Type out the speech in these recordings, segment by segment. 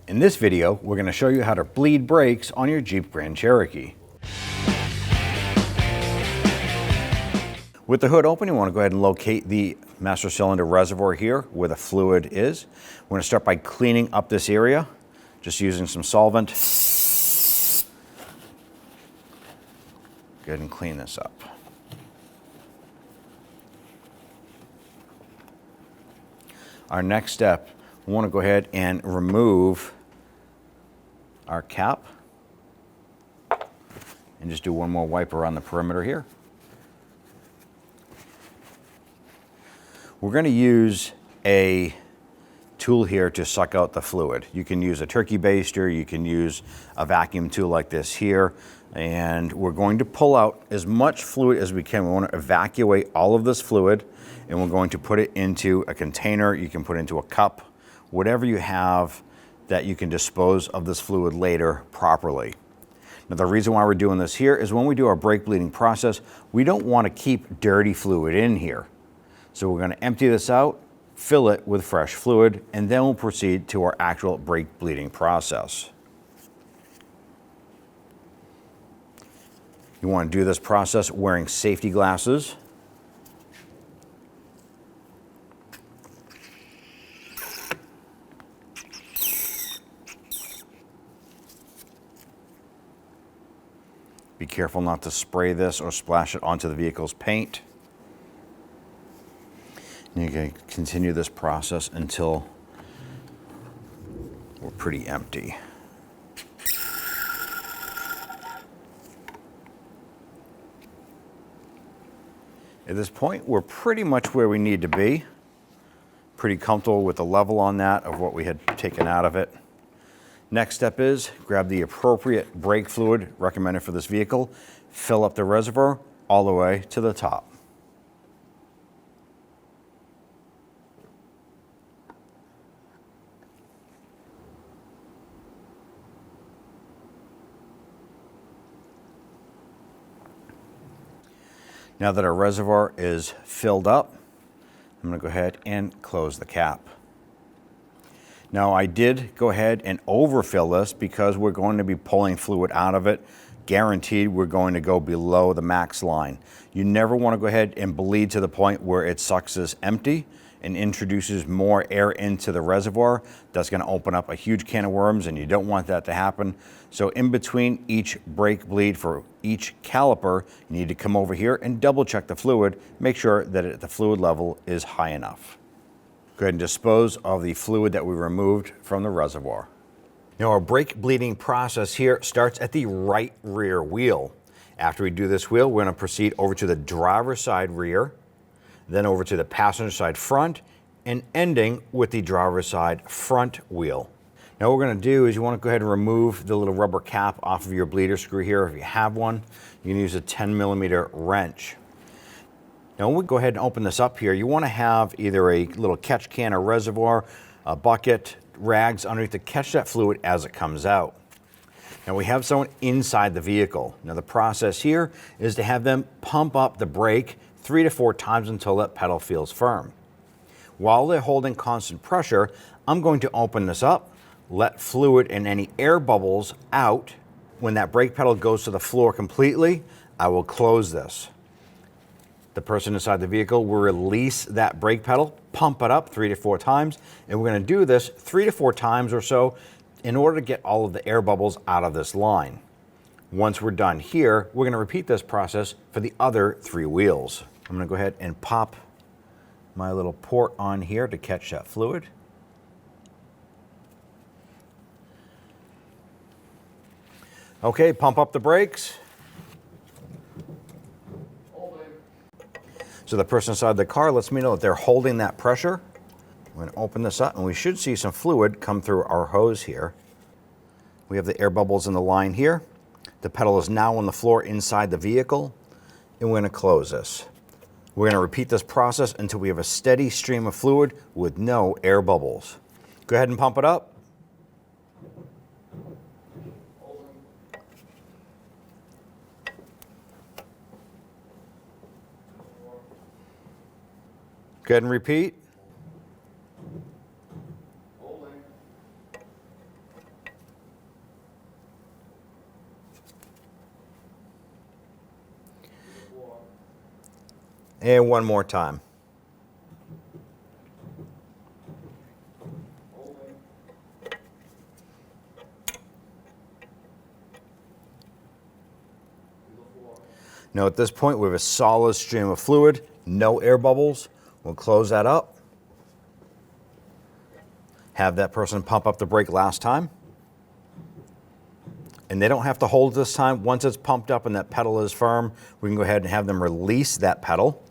In this video, we're going to show you how to bleed brakes on your Jeep Grand Cherokee. With the hood open, you want to go ahead and locate the master cylinder reservoir here where the fluid is. We're going to start by cleaning up this area, just using some solvent. Go ahead and clean this up. Our next step, we want to go ahead and remove our cap and just do one more wipe around the perimeter here. We're going to use a tool here to suck out the fluid. You can use a turkey baster, you can use a vacuum tool like this here, and we're going to pull out as much fluid as we can. We want to evacuate all of this fluid, and we're going to put it into a container. You can put it into a cup, whatever you have that you can dispose of this fluid later properly. Now, the reason why we're doing this here is when we do our brake bleeding process, we don't want to keep dirty fluid in here. So we're going to empty this out, fill it with fresh fluid, and then we'll proceed to our actual brake bleeding process. You want to do this process wearing safety glasses. Be careful not to spray this or splash it onto the vehicle's paint. And you can continue this process until we're pretty empty. At this point, we're pretty much where we need to be. Pretty comfortable with the level on that of what we had taken out of it. Next step is grab the appropriate brake fluid recommended for this vehicle, fill up the reservoir all the way to the top. Now that our reservoir is filled up, I'm going to go ahead and close the cap. Now, I did go ahead and overfill this because we're going to be pulling fluid out of it. Guaranteed we're going to go below the max line. You never want to go ahead and bleed to the point where it sucks this empty and introduces more air into the reservoir. That's going to open up a huge can of worms, and you don't want that to happen. So in between each brake bleed for each caliper, you need to come over here and double check the fluid, make sure that the fluid level is high enough. Go ahead and dispose of the fluid that we removed from the reservoir. Now, our brake bleeding process here starts at the right rear wheel. After we do this wheel, we're going to proceed over to the driver's side rear, then over to the passenger side front, and ending with the driver's side front wheel. Now, what we're going to do is you want to go ahead and remove the little rubber cap off of your bleeder screw here. If you have one, you can use a 10mm wrench. Now, when we go ahead and open this up here, you want to have either a little catch can or reservoir, a bucket, rags underneath to catch that fluid as it comes out. Now, we have someone inside the vehicle. Now, the process here is to have them pump up the brake 3 to 4 times until that pedal feels firm. While they're holding constant pressure, I'm going to open this up, let fluid and any air bubbles out. When that brake pedal goes to the floor completely, I will close this. The person inside the vehicle will release that brake pedal, pump it up 3 to 4 times, and we're going to do this 3 to 4 times or so in order to get all of the air bubbles out of this line. Once we're done here, we're going to repeat this process for the other 3 wheels. I'm going to go ahead and pop my little port on here to catch that fluid. Okay, pump up the brakes. So the person inside the car lets me know that they're holding that pressure. I'm going to open this up, and we should see some fluid come through our hose here. We have the air bubbles in the line here. The pedal is now on the floor inside the vehicle, and we're going to close this. We're going to repeat this process until we have a steady stream of fluid with no air bubbles. Go ahead and pump it up. Go ahead and repeat. And one more time. Now at this point we have a solid stream of fluid, no air bubbles. We'll close that up. Have that person pump up the brake last time. And they don't have to hold this time. Once it's pumped up and that pedal is firm, we can go ahead and have them release that pedal.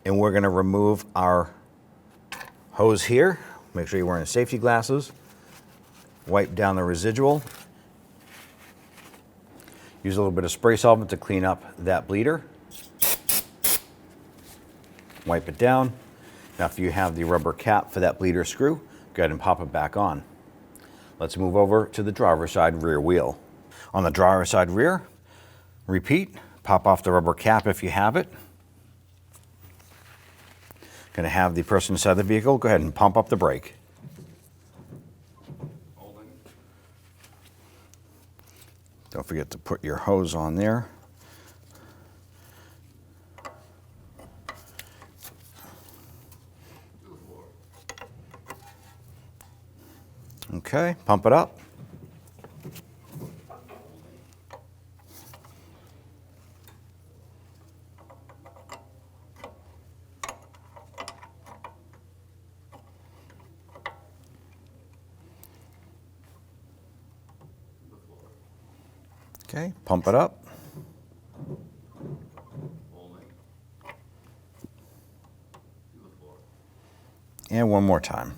And we're gonna remove our hose here. Make sure you're wearing safety glasses. Wipe down the residual. Use a little bit of spray solvent to clean up that bleeder. Wipe it down. Now if you have the rubber cap for that bleeder screw, go ahead and pop it back on. Let's move over to the driver's side rear wheel. On the driver's side rear, repeat, pop off the rubber cap if you have it. Going to have the person inside the vehicle go ahead and pump up the brake. Don't forget to put your hose on there. Okay, pump it up. Okay, pump it up. And one more time.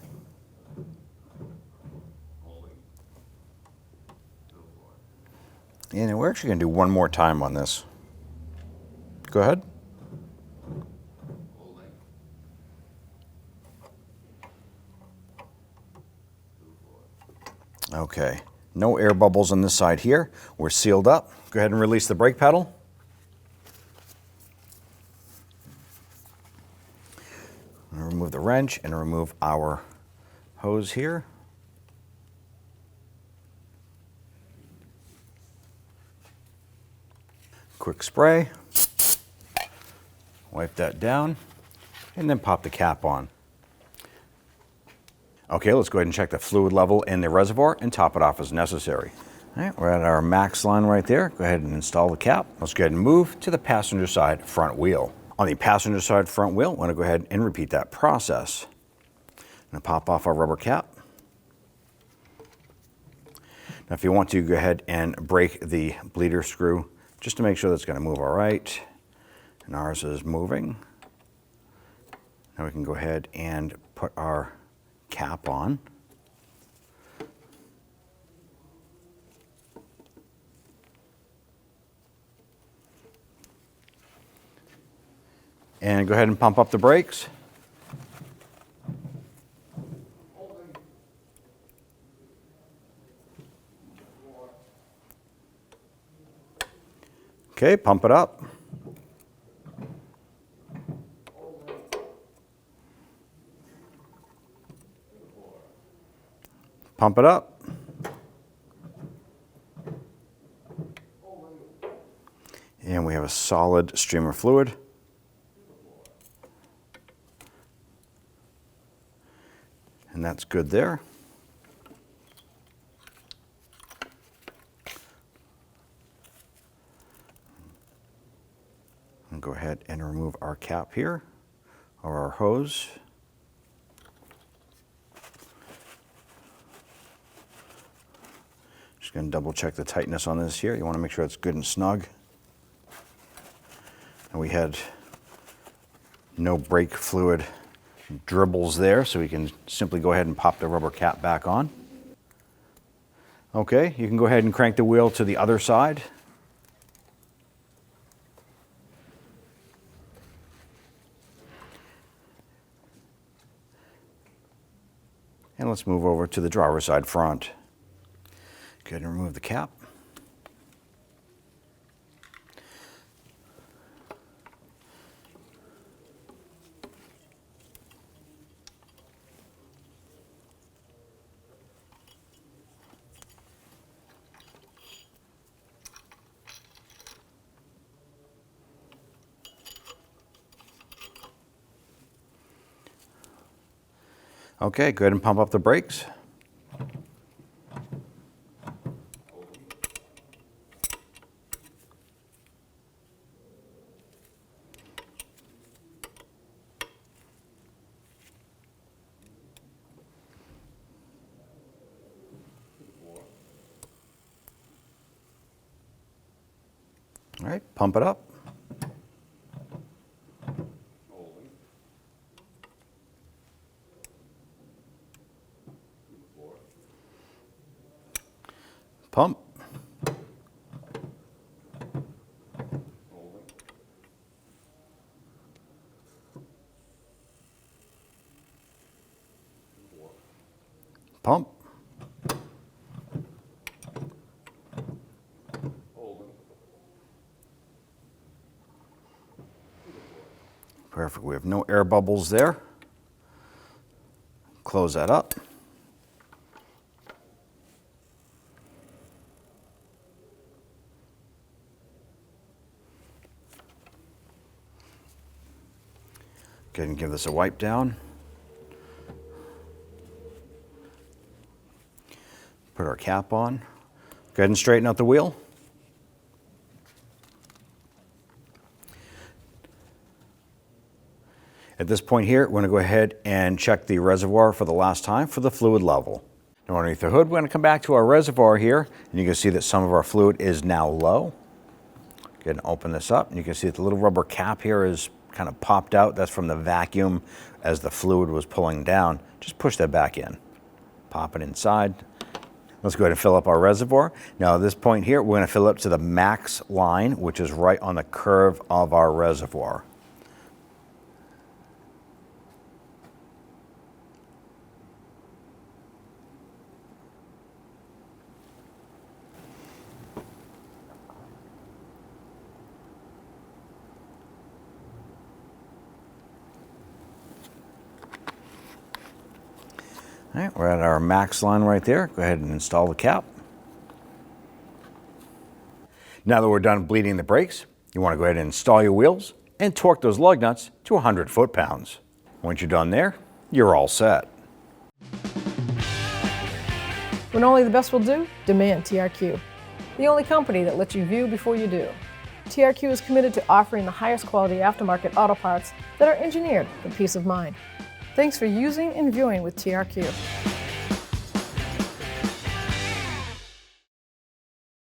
And we're actually going to do one more time on this. Go ahead. Okay, no air bubbles on this side here. We're sealed up. Go ahead and release the brake pedal. I'm going to remove the wrench and remove our hose here. Quick spray. Wipe that down and then pop the cap on. Okay, let's go ahead and check the fluid level in the reservoir and top it off as necessary. All right, we're at our max line right there. Go ahead and install the cap. Let's go ahead and move to the passenger side front wheel. On the passenger side front wheel, I want to go ahead and repeat that process. I'm going to pop off our rubber cap. Now if you want to, go ahead and break the bleeder screw just to make sure that's going to move all right. And ours is moving. Now we can go ahead and put our cap on. And go ahead and pump up the brakes. Okay, pump it up. Pump it up. And we have a solid stream of fluid. And that's good there. And go ahead and remove our cap here, or our hose. Just going to double check the tightness on this here. You want to make sure it's good and snug. And we had no brake fluid dribbles there, so we can simply go ahead and pop the rubber cap back on. Okay, you can go ahead and crank the wheel to the other side. And let's move over to the driver's side front. Go ahead and remove the cap. Okay, go ahead and pump up the brakes. All right, pump it up. Pump. Pump. Perfect. We have no air bubbles there. Close that up. Go ahead and give this a wipe down. Put our cap on. Go ahead and straighten out the wheel. At this point here, we're going to go ahead and check the reservoir for the last time for the fluid level. Now underneath the hood, we're going to come back to our reservoir here, and you can see that some of our fluid is now low. Go ahead and open this up, and you can see that the little rubber cap here is kind of popped out. That's from the vacuum as the fluid was pulling down. Just push that back in. Pop it inside. Let's go ahead and fill up our reservoir. Now at this point here, we're going to fill up to the max line, which is right on the curve of our reservoir. All right, we're at our max line right there. Go ahead and install the cap. Now that we're done bleeding the brakes, you want to go ahead and install your wheels and torque those lug nuts to 100 foot-pounds. Once you're done there, you're all set. When only the best will do, demand TRQ. The only company that lets you view before you do. TRQ is committed to offering the highest quality aftermarket auto parts that are engineered for peace of mind. Thanks for using and viewing with TRQ.